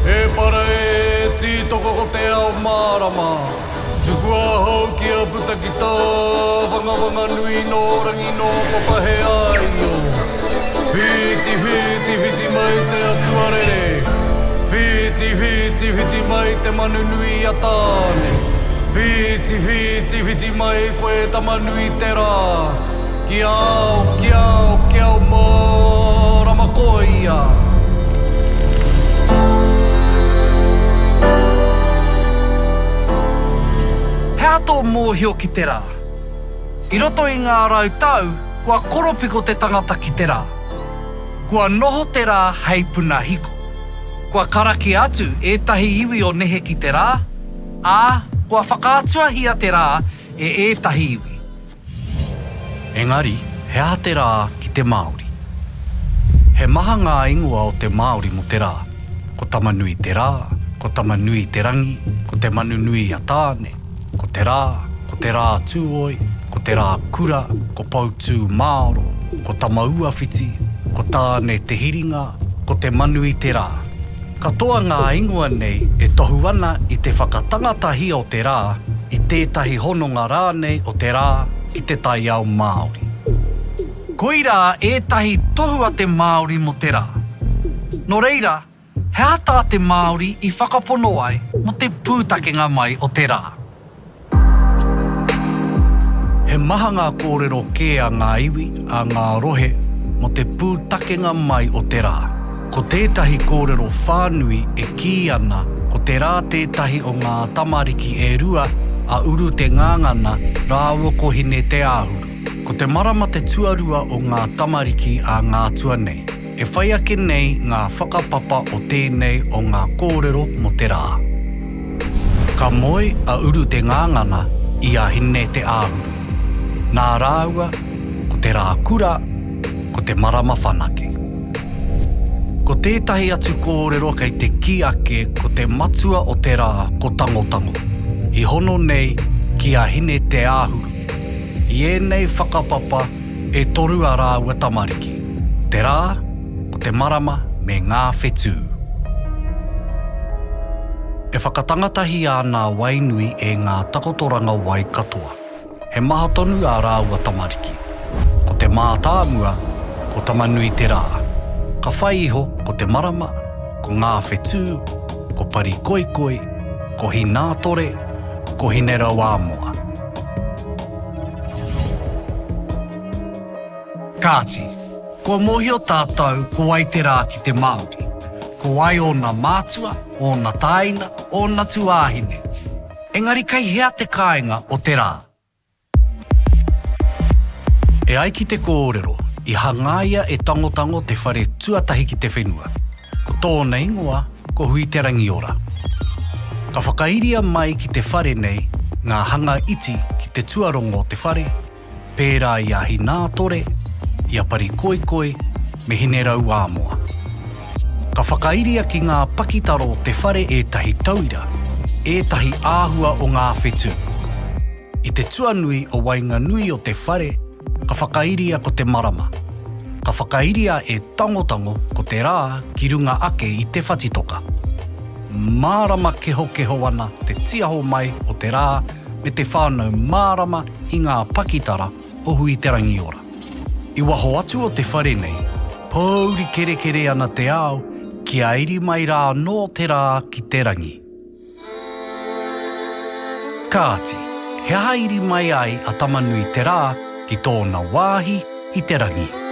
E para e ti toko ko te ao marama Tukua hau ki a puta ki tā Wanga nui no rangi no papahe ai o Whiti mai te atuarere Whiti mai te manu nui a tāne Whiti mai koe tamanui te rā Ki au mō ramakoia He ato mōhio ki te rā. I roto i ngā rautau, kua koropiko te tangata ki te rā. Kua noho te rā hei puna hiko. Kua karaki atu ētahi iwi o nehe ki te rā, ā, kua whakaatua hia te rā e ētahi iwi. Engari, hea te rā ki te Māori. He maha ngā ingoa o te Māori mo te rā. Ko tamanui te rā, ko tamanui te rangi, ko te manu nui a tāne. Ko te rā tūoi, ko te rā kura, ko pautū Māoro, ko tamaua whiti, ko tāne te hiringa, ko te manu i te rā. Katoa ngā ingoa nei e tohu ana i te whakatangatahi o te rā, i tētahi hononga rānei o te rā i te tai au Māori. Koira ētahi tohua te Māori mo te rā. No reira, he ata te Māori i whakapono ai mo te pūtakenga mai o te rā. He maha ngā kōrero kē a ngā iwi, a ngā rohe, mo te pūtakenga mai o te rā. Ko tētahi kōrero whānui e ki ana, ko te rā tētahi o ngā tamariki e rua, a uru te ngāngana, rāwo ko hine te āhuru. Ko te marama te tuarua o ngā tamariki a ngā tua nei. E whai ake nei ngā whakapapa o tēnei o ngā kōrero mo te rā. Ka moe a uru te ngāngana i a hine te āhuru. Nā rāua, ko te rā kura, ko te marama whanake. Ko tētahi atu kōrero kei te ki ake ko te matua o te rā ko tangotango. I hono nei ki a hine te āhuru. I ēnei whakapapa e toru a rāua tamariki. Te rā, ko te marama me ngā whetū. E whakatangatahi ana wainui e ngā takotoranga wai katoa. He maha tonu a rāua tamariki. Ko te mātāmua, ko tamanui te rā. Ka whai iho, ko te marama, ko ngā whetū, ko pari koikoi, ko hinatore, ko hinera wāmoa. Kāti, ko mōhio tātou ko ai te rā ki te Māori. Ko ai o nā mātua, o nā taina, o nā tuāhine. Engari kai hea te kāinga o te rā. E ai ki te kōrero, i hangaia e tangotango te whare tuatahi ki te whenua. Ko tōna ingoa, ko hui te rangi ora. Ka whakairia mai ki te whare nei, ngā hanga iti ki te tuarongo te whare, pērā i a hinatore, i a pari koikoi, me hinerau āmoa. Ka whakairia ki ngā pakitaro te whare ētahi tauira, ētahi āhua o ngā whetū. I te tuanui o Wainganui o te whare, ka whakairia ko te marama. Ka whakairia e tangotango ko te rā ki runga ake i te whatitoka. Mārama keho ana te tiaho mai o te rā me te whānau mārama i ngā pakitara o hui te rangi ora. I waho atu o te whare nei, pauri kere ana te ao ki a iri mai rā no te rā ki te rangi. Kāti, he hairi mai ai a tamanui te rā ki tōna wāhi i te rangi.